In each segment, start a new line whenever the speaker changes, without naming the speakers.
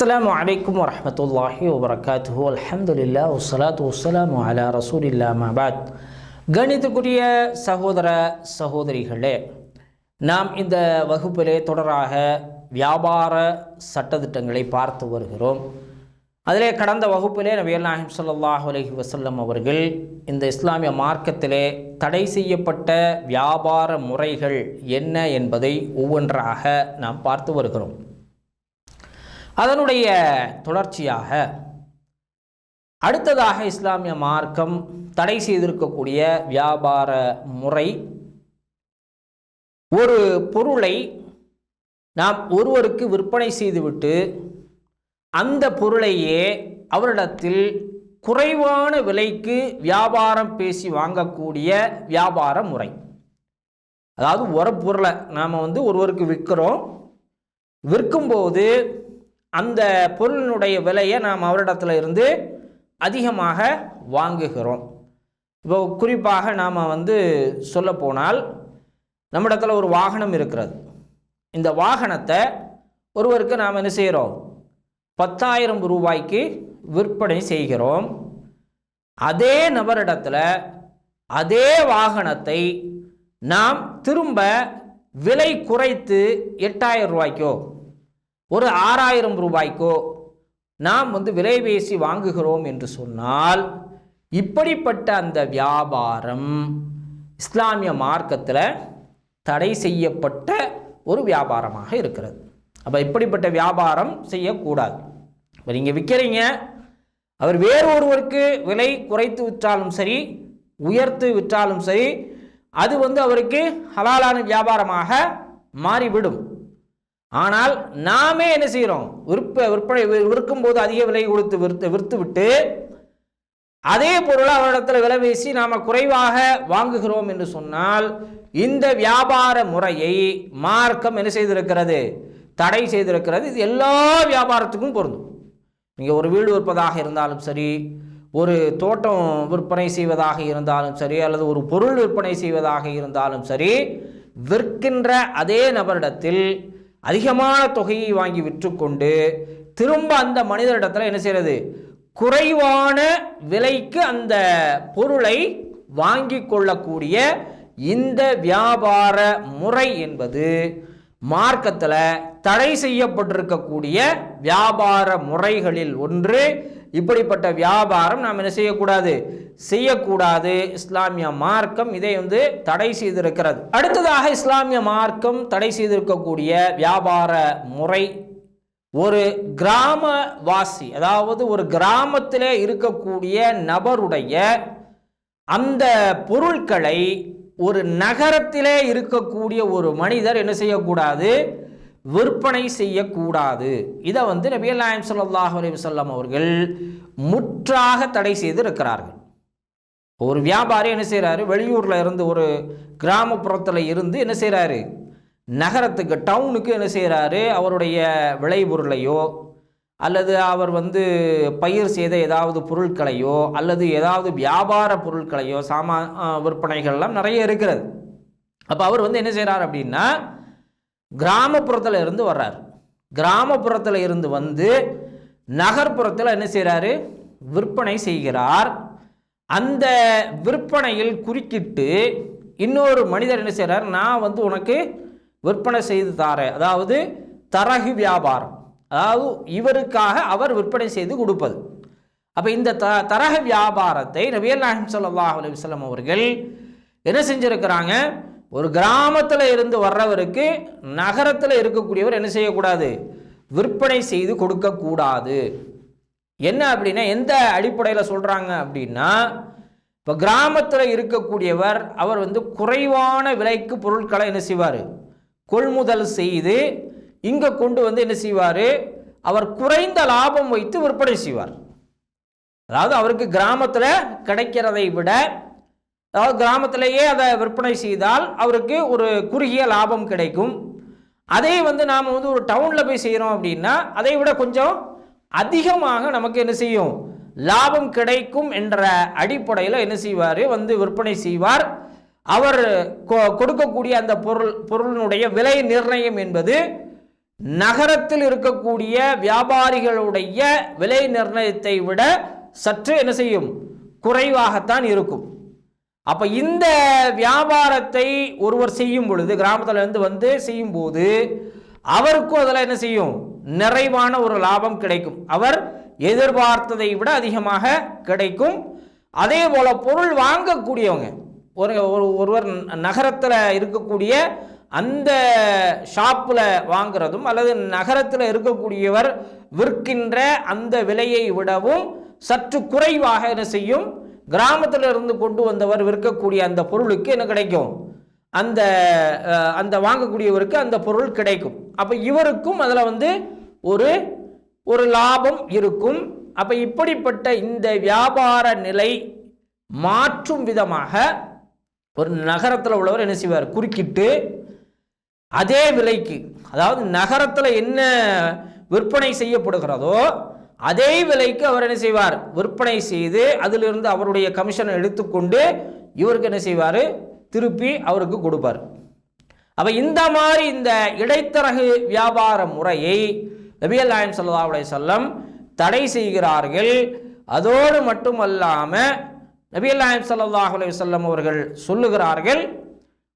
அஸ்ஸலாமு அலைக்கும் வரஹ்மத்துல்லாஹி வபரகாத்துஹு. அல்ஹம்துலில்லாஹ் வஸ்ஸலாத்து வஸ்ஸலாமு அலா ரசூலில்லாஹ் அம்மா பஅத். கணிதக்குரிய சகோதர சகோதரிகளே, நாம் இந்த வகுப்பிலே தொடராக வியாபார சட்டதிட்டங்களை பார்த்து வருகிறோம். அதிலே கடந்த வகுப்பிலே நபிகள் நாயகம் ஸல்லல்லாஹு அலைஹி வஸல்லம் அவர்கள் இந்த இஸ்லாமிய மார்க்கத்திலே தடை செய்யப்பட்ட வியாபார முறைகள் என்ன என்பதை ஒவ்வொன்றாக நாம் பார்த்து வருகிறோம். அதனுடைய தொடர்ச்சியாக அடுத்ததாக இஸ்லாமிய மார்க்கம் தடை செய்திருக்கக்கூடிய வியாபார முறை, ஒரு பொருளை நாம் ஒருவருக்கு விற்பனை செய்துவிட்டு அந்த பொருளையே அவரிடத்தில் குறைவான விலைக்கு வியாபாரம் பேசி வாங்கக்கூடிய வியாபார முறை. அதாவது ஒரு பொருளை நாம் ஒருவருக்கு விற்கும்போது அந்த பொருளினுடைய விலையை நாம் அவரிடத்துல இருந்து அதிகமாக வாங்குகிறோம். இப்போ குறிப்பாக நாம் சொல்லப்போனால் நம்மிடத்தில் ஒரு வாகனம் இருக்கிறது. இந்த வாகனத்தை ஒருவருக்கு நாம் என்ன செய்கிறோம்? 10,000 ரூபாய்க்கு விற்பனை செய்கிறோம். அதே நபரிடத்தில் அதே வாகனத்தை நாம் திரும்ப விலை குறைத்து 8,000 ரூபாய்க்கோ ஒரு 6,000 ரூபாய்க்கோ நாம் விலை பேசி வாங்குகிறோம் என்று சொன்னால், இப்படிப்பட்ட அந்த வியாபாரம் இஸ்லாமிய மார்க்கத்தில் தடை செய்யப்பட்ட ஒரு வியாபாரமாக இருக்கிறது. அப்போ இப்படிப்பட்ட வியாபாரம் செய்யக்கூடாது. இப்போ நீங்கள் விற்கிறீங்க, அவர் வேறு ஒருவருக்கு விலை குறைத்து விற்றாலும் சரி, உயர்த்து விற்றாலும் சரி, அது அவருக்கு ஹலாலான வியாபாரமாக மாறிவிடும். ஆனால் நாமே என்ன செய்கிறோம்? விற்பனை விற்கும்போது அதிக விலை கொடுத்து விற்று விட்டு அதே பொருளை அவரிடத்தில் விலை பேசி நாம் குறைவாக வாங்குகிறோம் என்று சொன்னால், இந்த வியாபார முறையை மார்க்கம் என்ன செய்திருக்கிறது? தடை செய்திருக்கிறது. இது எல்லா வியாபாரத்துக்கும் பொருந்தும். நீங்கள் ஒரு வீடு விற்பதாக இருந்தாலும் சரி, ஒரு தோட்டம் விற்பனை செய்வதாக இருந்தாலும் சரி, அல்லது ஒரு பொருள் விற்பனை செய்வதாக இருந்தாலும் சரி, விற்கின்ற அதே நபரிடத்தில் அதிகமான தொகையை வாங்கி விற்றுக்கொண்டு திரும்ப அந்த மனிதரிடத்தில் என்ன செய்கிறது? குறைவான விலைக்கு அந்த பொருளை வாங்கி கொள்ளக்கூடிய இந்த வியாபார முறை என்பது மார்க்கத்தில் தடை செய்யப்பட்டிருக்கக்கூடிய வியாபார முறைகளில் ஒன்று. இப்படிப்பட்ட வியாபாரம் நாம் என்ன செய்யக்கூடாது. இஸ்லாமிய மார்க்கம் இதை தடை செய்திருக்கிறது. அடுத்ததாக இஸ்லாமிய மார்க்கம் தடை செய்திருக்கக்கூடிய வியாபார முறை, ஒரு கிராமவாசி, அதாவது ஒரு கிராமத்திலே இருக்கக்கூடிய நபருடைய அந்த பொருட்களை ஒரு நகரத்திலே இருக்கக்கூடிய ஒரு மனிதர் என்ன செய்யக்கூடாது? விற்பனை செய்யக்கூடாது. இதை நபிகள் நாயகம் ஸல்லல்லாஹு அலைஹி வஸல்லம் அவர்கள் முற்றாக தடை செய்திருக்கிறார்கள். ஒரு வியாபாரி என்ன செய்கிறாரு? வெளியூரில் இருந்து, ஒரு கிராமப்புறத்தில் இருந்து என்ன செய்கிறாரு? நகரத்துக்கு, டவுனுக்கு என்ன செய்கிறாரு? அவருடைய விளைபொருளையோ அல்லது அவர் பயிர் செய்த ஏதாவது பொருட்களையோ அல்லது ஏதாவது வியாபார பொருட்களையோ, விற்பனைகள்லாம் நிறைய இருக்கிறது. அப்போ அவர் என்ன செய்கிறார் அப்படின்னா, கிராமப்புறத்தில் இருந்து வர்றார். கிராமப்புறத்தில் இருந்து நகர்ப்புறத்தில் என்ன செய்கிறாரு? விற்பனை செய்கிறார். அந்த விற்பனையில் குறுக்கிட்டு இன்னொரு மனிதர் என்ன செய்கிறார்? நான் உனக்கு விற்பனை செய்து தாரேன். அதாவது தரகு வியாபாரம், அதாவது இவருக்காக அவர் விற்பனை செய்து கொடுப்பது. அப்போ இந்த தரகு வியாபாரத்தை நபிகள் நாயகம் ஸல்லல்லாஹு அலைஹி வஸல்லம் அவர்கள் என்ன செஞ்சிருக்கிறாங்க? ஒரு கிராமத்தில் இருந்து வர்றவருக்கு நகரத்தில் இருக்கக்கூடியவர் என்ன செய்யக்கூடாது? விற்பனை செய்து கொடுக்கக்கூடாது. என்ன அப்படின்னா, எந்த அடிப்படையில் சொல்கிறாங்க அப்படின்னா, இப்போ கிராமத்தில் இருக்கக்கூடியவர் அவர் குறைவான விலைக்கு பொருட்களை என்ன செய்வார்? கொள்முதல் செய்து இங்கே கொண்டு என்ன செய்வார்? அவர் குறைந்த லாபம் வைத்து விற்பனை செய்வார். அதாவது அவருக்கு கிராமத்தில் கிடைக்கிறதை விட, அதாவது கிராமத்திலேயே அதை விற்பனை செய்தால் அவருக்கு ஒரு குறுகிய லாபம் கிடைக்கும். அதே நாம் ஒரு டவுனில் போய் செய்கிறோம் அப்படின்னா அதை விட கொஞ்சம் அதிகமாக நமக்கு என்ன செய்யும்? லாபம் கிடைக்கும் என்ற அடிப்படையில் என்ன செய்வார்? விற்பனை செய்வார். அவர் கொடுக்கக்கூடிய அந்த பொருளினுடைய விலை நிர்ணயம் என்பது நகரத்தில் இருக்கக்கூடிய வியாபாரிகளுடைய விலை நிர்ணயத்தை விட சற்று என்ன செய்யும், குறைவாகத்தான் இருக்கும். அப்ப இந்த வியாபாரத்தை ஒருவர் செய்யும் பொழுது, கிராமத்துல இருந்து வந்து செய்யும் போது அவருக்கும் அதில் என்ன செய்யும், நிறைவான ஒரு லாபம் கிடைக்கும். அவர் எதிர்பார்த்ததை விட அதிகமாக கிடைக்கும். அதே போல பொருள் வாங்கக்கூடியவங்க, ஒருவர் நகரத்தில் இருக்கக்கூடிய அந்த ஷாப்பில் வாங்குறதும் அல்லது நகரத்தில் இருக்கக்கூடியவர் விற்கின்ற அந்த விலையை விடவும் சற்று குறைவாக என்ன செய்யும், கிராமத்தில் இருந்து கொண்டு வந்தவர் விற்கக்கூடிய அந்த பொருளுக்கு என்ன கிடைக்கும், அந்த அந்த வாங்கக்கூடியவருக்கு அந்த பொருள் கிடைக்கும். அப்போ இவருக்கும் அதில் வந்து ஒரு லாபம் இருக்கும். அப்போ இப்படிப்பட்ட இந்த வியாபார நிலை மாற்றும் விதமாக ஒரு நகரத்தில் உள்ளவர் என்ன செய்வார், குறுக்கிட்டு அதே விலைக்கு, அதாவது நகரத்தில் என்ன விற்பனை செய்யப்படுகிறதோ அதே விலைக்கு அவர் என்ன செய்வார், விற்பனை செய்து அதிலிருந்து அவருடைய கமிஷனை எடுத்துக்கொண்டு இவருக்கு என்ன செய்வார், திருப்பி அவருக்கு கொடுப்பார். அப்போ இந்த மாதிரி இந்த இடைத்தரகு வியாபார முறையை நபிகள் நாயகம் ஸல்லல்லாஹு அலைஹி வஸல்லம் தடை செய்கிறார்கள். அதோடு மட்டுமல்லாமல் நபிகள் நாயகம் ஸல்லல்லாஹு அலைஹி வஸல்லம் அவர்கள் சொல்லுகிறார்கள்,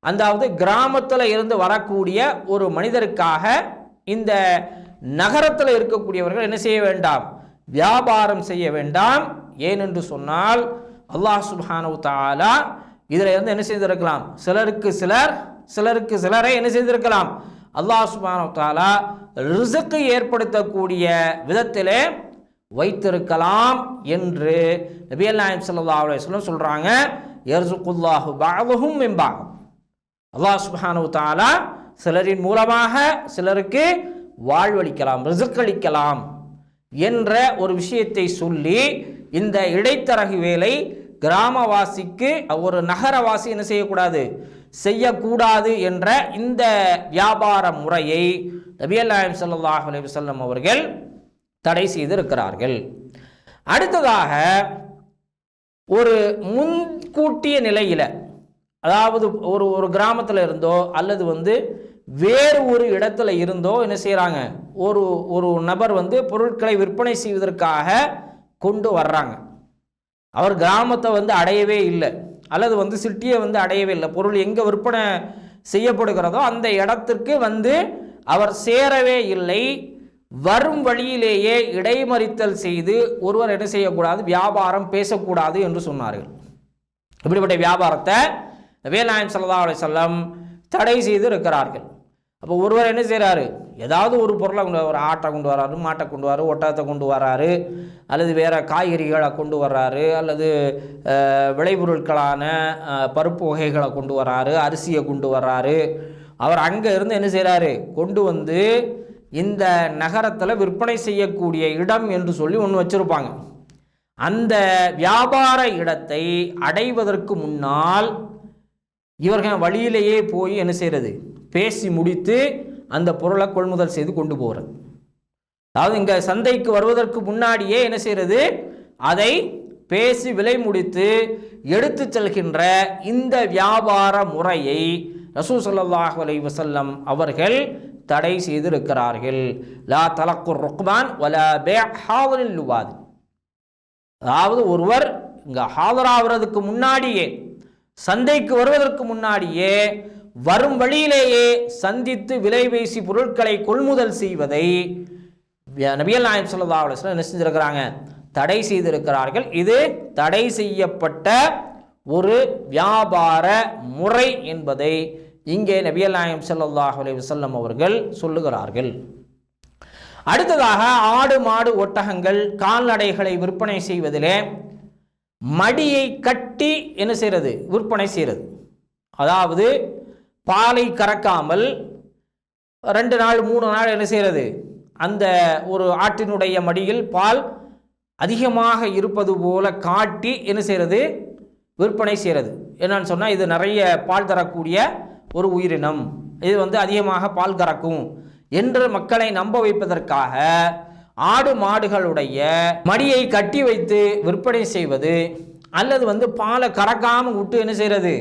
அதாவது கிராமத்தில் இருந்து வரக்கூடிய ஒரு மனிதருக்காக இந்த நகரத்தில் இருக்கக்கூடியவர்கள் என்ன செய்ய வேண்டாம், வியாபாரம் செய்ய வேண்டாம். ஏனென்று சொன்னால் அல்லாஹ் சுப்ஹானஹு தஆலா இதில் இருந்து என்ன செய்திருக்கலாம், சிலருக்கு சிலரை என்ன செய்திருக்கலாம், அல்லாஹ் சுப்ஹானஹு தஆலா ரிஸ்க் ஏற்படுத்தக்கூடிய விதத்திலே வைத்திருக்கலாம் என்று நபிகள் நாயகம் ஸல்லல்லாஹு அலைஹி வஸல்லம் சொல்றாங்க. யர்ஸுகுல்லாஹு பஅதுஹும் மின் பஅத், அல்லாஹ் சுப்ஹானஹு தஆலா சிலரின் மூலமாக சிலருக்கு வாழ்வளிக்கலாம், ரிஸ்க் அளிக்கலாம் என்ற ஒரு விஷயத்தை சொல்லி இந்த இடைத்தரகு வேலை கிராமவாசிக்கு ஒரு நகரவாசி என்ன செய்யக்கூடாது, செய்யக்கூடாது என்ற இந்த வியாபார முறையை நபிகள் நாயகம் ஸல்லல்லாஹு அலைஹி வஸல்லம் அவர்கள் தடை செய்திருக்கிறார்கள். அடுத்ததாக ஒரு முன்கூட்டிய நிலையில, அதாவது ஒரு கிராமத்தில் இருந்தோ அல்லது வந்து வேறு ஒரு இடத்துல இருந்தோ என்ன செய்கிறாங்க, ஒரு நபர் வந்து பொருட்களை விற்பனை செய்வதற்காக கொண்டு வர்றாங்க. அவர் கிராமத்தை வந்து அடையவே இல்லை அல்லது வந்து சிட்டியை வந்து அடையவே இல்லை, பொருள் எங்கே விற்பனை செய்யப்படுகிறதோ அந்த இடத்திற்கு வந்து அவர் சேரவே இல்லை. வரும் வழியிலேயே இடைமறித்தல் செய்து ஒருவர் என்ன செய்யக்கூடாது, வியாபாரம் பேசக்கூடாது என்று சொன்னார்கள். இப்படிப்பட்ட வியாபாரத்தை நபிகள் நாயகம் ஸல்லல்லாஹு அலைஹி வஸல்லம் தடை செய்து இருக்கிறார்கள். அப்போ ஒருவர் என்ன செய்கிறாரு, ஏதாவது ஒரு பொருளை ஒரு ஆட்டை கொண்டு வராரு, மாட்டை கொண்டு வராரு, ஒட்டகத்தை கொண்டு வராரு, அல்லது வேறு காய்கறிகளை கொண்டு வர்றாரு, அல்லது விளைபொருட்களான பருப்பு வகைகளை கொண்டு வர்றாரு, அரிசியை கொண்டு வர்றாரு. அவர் அங்கே இருந்து என்ன செய்கிறாரு, கொண்டு வந்து இந்த நகரத்தில் விற்பனை செய்யக்கூடிய இடம் என்று சொல்லி ஒன்று வச்சுருப்பாங்க. அந்த வியாபார இடத்தை அடைவதற்கு முன்னால் இவர்கள் வழியிலேயே போய் என்ன செய்கிறது, பேசி முடித்து அந்த பொருளை கொள்முதல் செய்து கொண்டு போகிறது. அதாவது இங்கே சந்தைக்கு வருவதற்கு முன்னாடியே என்ன செய்கிறது, அதை பேசி விலை முடித்து எடுத்து செல்கின்ற இந்த வியாபார முறையை ரசூல் ஸல்லல்லாஹு அலைஹி வஸல்லம் அவர்கள் தடை செய்திருக்கிறார்கள். லா தலக்குர் ருக்பான் வலா பே ஹாதரில் லுவாத், அதாவது ஒருவர் இங்கே ஹாதராகிறதுக்கு முன்னாடியே, சந்தைக்கு வருவதற்கு முன்னாடியே வரும் வழியிலேயே சந்தித்து விலை பேசி பொருட்களை கொள்முதல் செய்வதை நபிகள் நாயகம் ஸல்லல்லாஹு அலைஹி வஸல்லம் என்ன செஞ்சிருக்கிறாங்க, தடை செய்திருக்கிறார்கள். இது தடை செய்யப்பட்ட ஒரு வியாபார முறை என்பதை இங்கே நபிகள் நாயகம் ஸல்லல்லாஹு அலைஹி வஸல்லம் அவர்கள் சொல்லுகிறார்கள். அடுத்ததாக ஆடு மாடு ஒட்டகங்கள் கால்நடைகளை விற்பனை செய்வதிலே மடியை கட்டி என்ன செய்கிறது, விற்பனை செய்கிறது. அதாவது பாலை கறக்காமல் 2 நாள் 3 நாள் என்ன செய்கிறது, அந்த ஒரு ஆட்டினுடைய மடியில் பால் அதிகமாக இருப்பது போல காட்டி என்ன செய்கிறது, விற்பனை செய்கிறது. என்னன்னு சொன்னால் இது நிறைய பால் தரக்கூடிய ஒரு உயிரினம், இது வந்து அதிகமாக பால் கறக்கும் என்று மக்களை நம்ப வைப்பதற்காக ஆடு மாடுகளுடைய மடியை கட்டி வைத்து விற்பனை செய்வது, அல்லது வந்து பாலை கறக்காமல் விட்டு என்ன செய்கிறது,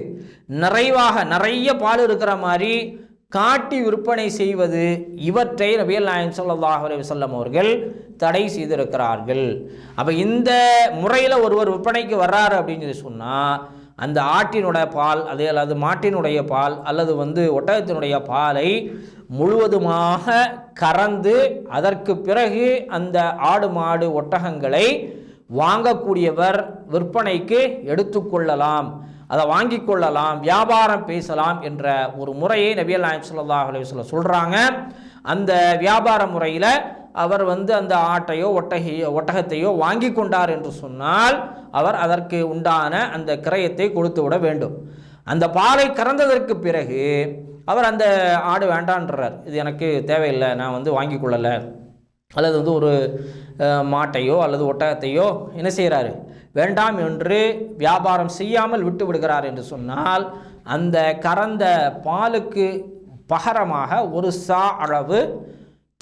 நிறைய பால் இருக்கிற மாதிரி காட்டி விற்பனை செய்வது, இவற்றை நபிகள் நாயகம் ஸல்லல்லாஹு அலைஹி வஸல்லம் அவர்கள் தடை செய்திருக்கிறார்கள். அப்போ இந்த முறையில் ஒருவர் விற்பனைக்கு வர்றாரு அப்படின்னு சொல்லி சொன்னால், அந்த ஆட்டினுடைய பால் அதே அல்லது மாட்டினுடைய பால் அல்லது ஒட்டகத்தினுடைய பாலை முழுவதுமாக கறந்து அதற்கு பிறகு அந்த ஆடு மாடு ஒட்டகங்களை வாங்கக்கூடியவர் விற்பனைக்கு எடுத்துக்கொள்ளலாம், அதை வாங்கி கொள்ளலாம், வியாபாரம் பேசலாம் என்ற ஒரு முறையை நபிகள் நாயகம் ஸல்லல்லாஹு அலைஹி வஸல்லம் சொல்கிறாங்க. அந்த வியாபார முறையில் அவர் அந்த ஆட்டையோ ஒட்டகத்தையோ வாங்கி கொண்டார் என்று சொன்னால் அவர் அதற்கு உண்டான அந்த கிரயத்தை கொடுத்து விட வேண்டும். அந்த பாலை கறந்ததற்கு பிறகு அவர் அந்த ஆடு வேண்டான்றார், இது எனக்கு தேவையில்லை, நான் வாங்கி கொள்ளலை, அல்லது ஒரு மாட்டையோ அல்லது ஒட்டகத்தையோ என்ன செய்கிறாரு, வேண்டாம் என்று வியாபாரம் செய்யாமல் விட்டு விடுகிறார் என்று சொன்னால், அந்த கறந்த பாலுக்கு பகரமாக ஒரு சா அளவு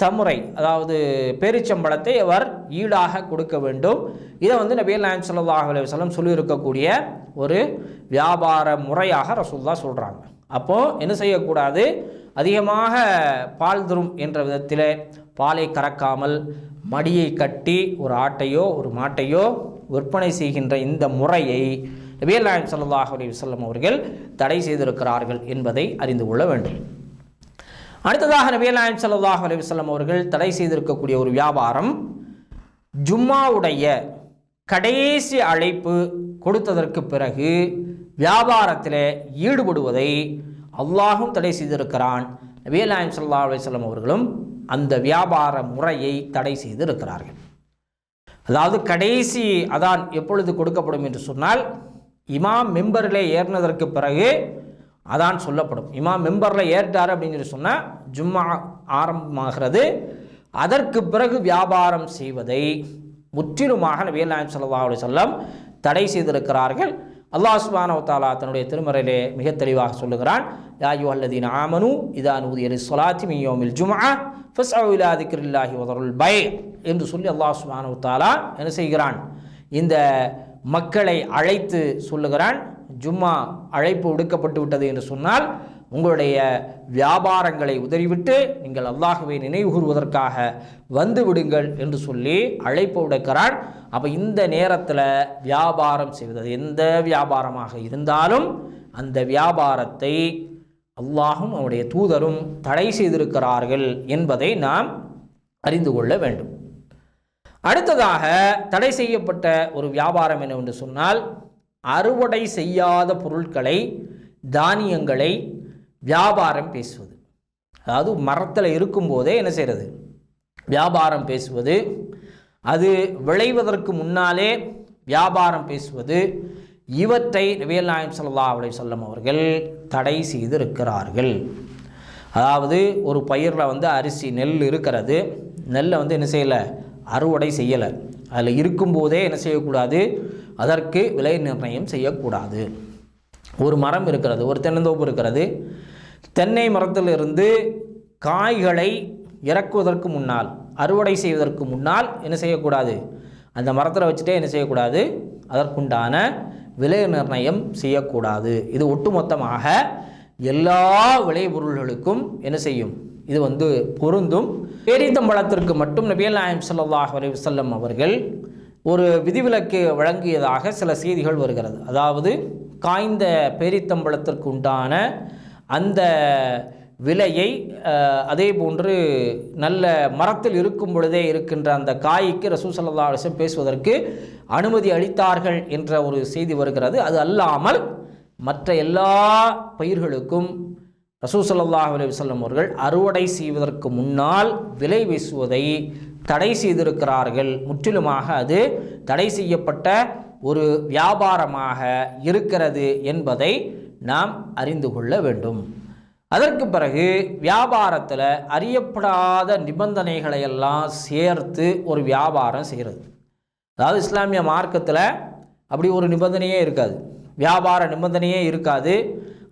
தமுறை, அதாவது பேரிச்சம்பழத்தை அவர் ஈடாக கொடுக்க வேண்டும். இதை நபிகள் நாயகம் ஸல்லல்லாஹு அலைஹி வஸல்லம் சொல்லியிருக்கக்கூடிய ஒரு வியாபார முறையாக ரசூலுல்லாஹ் சொல்கிறாங்க. அப்போது என்ன செய்யக்கூடாது, அதிகமாக பால் தரும் என்ற விதத்தில் பாலை கறக்காமல் மடியை கட்டி ஒரு ஆட்டையோ ஒரு மாட்டையோ விற்பனை செய்கின்ற இந்த முறையை நபிகள் நாயகம் ஸல்லல்லாஹு அலைஹி வஸல்லம் அவர்கள் தடை செய்திருக்கிறார்கள் என்பதை அறிந்து கொள்ள வேண்டும். அடுத்ததாக நபிகள் நாயகம் ஸல்லல்லாஹு அலைஹி வஸல்லம் அவர்கள் தடை செய்திருக்கக்கூடிய ஒரு வியாபாரம், ஜும்மாவுடைய கடைசி அழைப்பு கொடுத்ததற்கு பிறகு வியாபாரத்தில் ஈடுபடுவதை அல்லாஹும் தடை செய்திருக்கிறான். நபிகள் நாயகம் ஸல்லல்லாஹு அலைஹி வஸல்லம் அவர்களும் அந்த வியாபார முறையை தடை செய்திருக்கிறார்கள். அதாவது கடைசி அதான் எப்பொழுது கொடுக்கப்படும் என்று சொன்னால், இமாம் மெம்பரில் ஏறினதற்கு பிறகு அதான் சொல்லப்படும். இமாம் மெம்பரில் ஏறிட்டார் அப்படின்னு சொல்லி சொன்னால் ஜும்மா ஆரம்பமாகிறது. அதற்கு பிறகு வியாபாரம் செய்வதை முற்றிலுமாக நபிகள் நாயகம் ஸல்லல்லாஹு அலைஹி வஸல்லம் தடை செய்திருக்கிறார்கள். அல்லாஹ் சுப்ஹானஹு வ தஆலா தன்னுடைய திருமறையிலே மிக தெளிவாக சொல்லுகிறான், யா அய்யுஹல்லதீன ஆமனூ இதா நூதிய லிஸ்ஸலாத்தி மின் யௌமில் ஜும்ஆ ஃபஸ்அவு இலா திக்ரில்லாஹி வ தருல் பை என்று சொல்லி அல்லாஹ் சுப்ஹானஹு வ தஆலா என்ன செய்கிறான், இந்த மக்களை அழைத்து சொல்லுகிறான், ஜும்மா அழைப்பு விடுக்கப்பட்டு விட்டது என்று சொன்னால் உங்களுடைய வியாபாரங்களை உதறிவிட்டு நீங்கள் அல்லாஹ்வை நினைவு கூறுவதற்காக வந்து விடுங்கள் என்று சொல்லி அழைப்பு விடுக்கிறான். அப்போ இந்த நேரத்தில் வியாபாரம் செய்வது எந்த வியாபாரமாக இருந்தாலும் அந்த வியாபாரத்தை அல்லாஹும் அவருடைய தூதரும் தடை செய்திருக்கிறார்கள் என்பதை நாம் அறிந்து கொள்ள வேண்டும். அடுத்ததாக தடை செய்யப்பட்ட ஒரு வியாபாரம் என்னவென்று சொன்னால், அறுவடை செய்யாத பொருட்களை, தானியங்களை வியாபாரம் பேசுவது. அதாவது மரத்தில் இருக்கும்போதே என்ன செய்கிறது, வியாபாரம் பேசுவது, அது விளைவதற்கு முன்னாலே வியாபாரம் பேசுவது, இவற்றை நபிகள் நாயகம் ஸல்லல்லாஹு அலைஹி வஸல்லம் அவர்கள் தடை செய்திருக்கிறார்கள். அதாவது ஒரு பயிரில் அரிசி நெல் இருக்கிறது, நெல்லை என்ன செய்யலை, அறுவடை செய்யலை, அதில் இருக்கும்போதே என்ன செய்யக்கூடாது, அதற்கு விலை நிர்ணயம் செய்யக்கூடாது. ஒரு மரம் இருக்கிறது, ஒரு தென்னந்தோப்பு இருக்கிறது, தென்னை மரத்திலிருந்து காய்களை இறக்குவதற்கு முன்னால், அறுவடை செய்வதற்கு முன்னால் என்ன செய்யக்கூடாது, அந்த மரத்தில் வச்சுட்டே என்ன செய்யக்கூடாது, அதற்குண்டான விலை நிர்ணயம் செய்யக்கூடாது. இது ஒட்டுமொத்தமாக எல்லா விளைபொருள்களுக்கும் என்ன செய்யும், இது பொருந்தும். பேரித்தம்பழத்திற்கு மட்டும் நபிகள் நாயகம் ஸல்லல்லாஹு அலைஹி வஸல்லம் அவர்கள் ஒரு விதிவிலக்கு வழங்கியதாக சில செய்திகள் வருகிறது. அதாவது காய்ந்த பேரித்தம்பழத்திற்கு உண்டான அந்த விலையை அதே போன்று நல்ல மரத்தில் இருக்கும் பொழுதே இருக்கின்ற அந்த காய்க்கு ரசூல் ஸல்லல்லாஹு அலைஹி வஸல்லம் பேசுவதற்கு அனுமதி அளித்தார்கள் என்ற ஒரு செய்தி வருகிறது. அது அல்லாமல் மற்ற எல்லா பயிர்களுக்கும் ரசூல் ஸல்லல்லாஹு அலைஹி வஸல்லம் அவர்கள் அறுவடை செய்வதற்கு முன்னால் விலை பேசுவதை தடை செய்திருக்கிறார்கள். முற்றிலுமாக அது தடை செய்யப்பட்ட ஒரு வியாபாரமாக இருக்கிறது என்பதை நாம் அறிந்து கொள்ள வேண்டும். அதற்கு பிறகு வியாபாரத்தில் அறியப்படாத நிபந்தனைகளை எல்லாம் சேர்த்து ஒரு வியாபாரம் செய்கிறது. அதாவது இஸ்லாமிய மார்க்கத்தில் அப்படி ஒரு நிபந்தனையே இருக்காது, வியாபார நிபந்தனையே இருக்காது.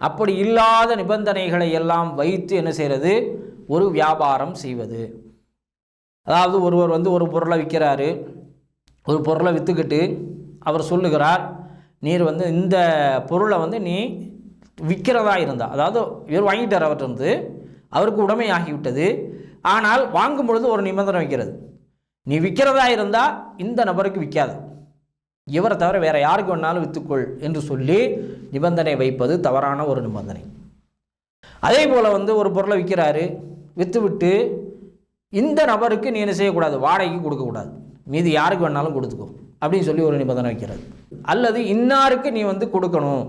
அப்படி இல்லாத நிபந்தனைகளை எல்லாம் வைத்து என்ன செய்கிறது, ஒரு வியாபாரம் செய்வது. அதாவது ஒருவர் ஒரு பொருளை விற்கிறாரு, ஒரு பொருளை விற்றுக்கிட்டு அவர் சொல்லுகிறார், நீர் இந்த பொருளை நீ விற்கிறதா இருந்தால், அதாவது இவர் வாங்கிட்டார் அவர்கிட்ட அவருக்கு உடைமையாகிவிட்டது. ஆனால் வாங்கும் பொழுது ஒரு நிபந்தனை வைக்கிறது, நீ விற்கிறதா இருந்தால் இந்த நபருக்கு விற்காது, இவரை தவிர வேறு யாருக்கு வேணாலும் விற்றுக்கொள் என்று சொல்லி நிபந்தனை வைப்பது தவறான ஒரு நிபந்தனை. அதே போல் ஒரு பொருளை விற்கிறாரு, விற்றுவிட்டு இந்த நபருக்கு நீ என்ன செய்யக்கூடாது, வாடகைக்கு கொடுக்கக்கூடாது, மீதி யாருக்கு வேணாலும் கொடுத்துக்கோ அப்படின்னு சொல்லி ஒரு நிபந்தனை வைக்கிறது. அல்லது இன்னாருக்கு நீ கொடுக்கணும்,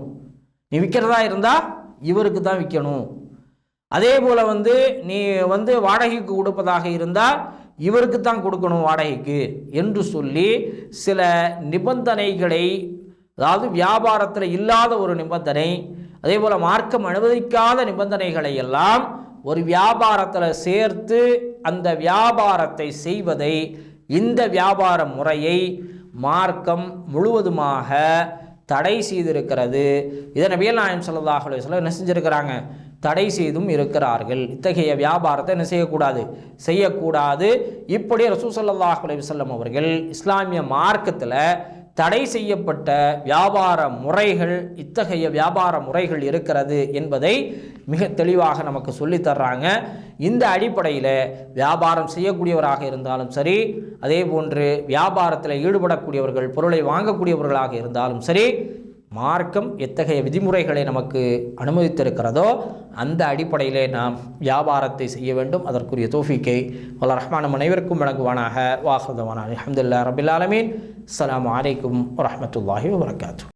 நீ விற்கிறதா இருந்தால் இவருக்கு தான் விற்கணும். அதே போல் நீ வாடகைக்கு கொடுப்பதாக இருந்தால் இவருக்கு தான் கொடுக்கணும் வாடகைக்கு என்று சொல்லி சில நிபந்தனைகளை, அதாவது வியாபாரத்தில் இல்லாத ஒரு நிபந்தனை, அதே போல் மார்க்கம் அனுமதிக்காத நிபந்தனைகளை எல்லாம் ஒரு வியாபாரத்தில் சேர்த்து அந்த வியாபாரத்தை செய்வதை, இந்த வியாபார முறையை மார்க்கம் முழுவதுமாக தடை செய்திருக்கிறது. இதை நபிகள் நாயகம் ஸல்லல்லாஹு அலைஹி வஸல்லம் என்ன செஞ்சிருக்கிறாங்க, தடை செய்தும் இருக்கிறார்கள். இத்தகைய வியாபாரத்தை என்ன செய்யக்கூடாது. இப்படி ரசூல் ஸல்லல்லாஹு அலைஹி வஸல்லம் அவர்கள் இஸ்லாமிய மார்க்கத்தில் தடை செய்யப்பட்ட வியாபார முறைகள், இத்தகைய வியாபார முறைகள் இருக்கிறது என்பதை மிக தெளிவாக நமக்கு சொல்லித்தர்றாங்க. இந்த அடிப்படையில் வியாபாரம் செய்யக்கூடியவராக இருந்தாலும் சரி, அதே போன்று வியாபாரத்தில் ஈடுபடக்கூடியவர்கள், பொருளை வாங்கக்கூடியவர்களாக இருந்தாலும் சரி, மார்க்கம் எத்தகைய விதிமுறைகளை நமக்கு அனுமதித்திருக்கிறதோ அந்த அடிப்படையிலே நாம் வியாபாரத்தை செய்ய வேண்டும். அதற்குரிய தௌஃபீக்கை வல்ல ரஹ்மான் அனைவருக்கும் வழங்குவானாக. வாஹிரு தஅவானா அல்ஹம்துலில்லாஹி ரப்பில் ஆலமீன். அஸ்ஸலாமு அலைக்கும் வரஹ்மத்துல்லாஹி வபரகாத்துஹு.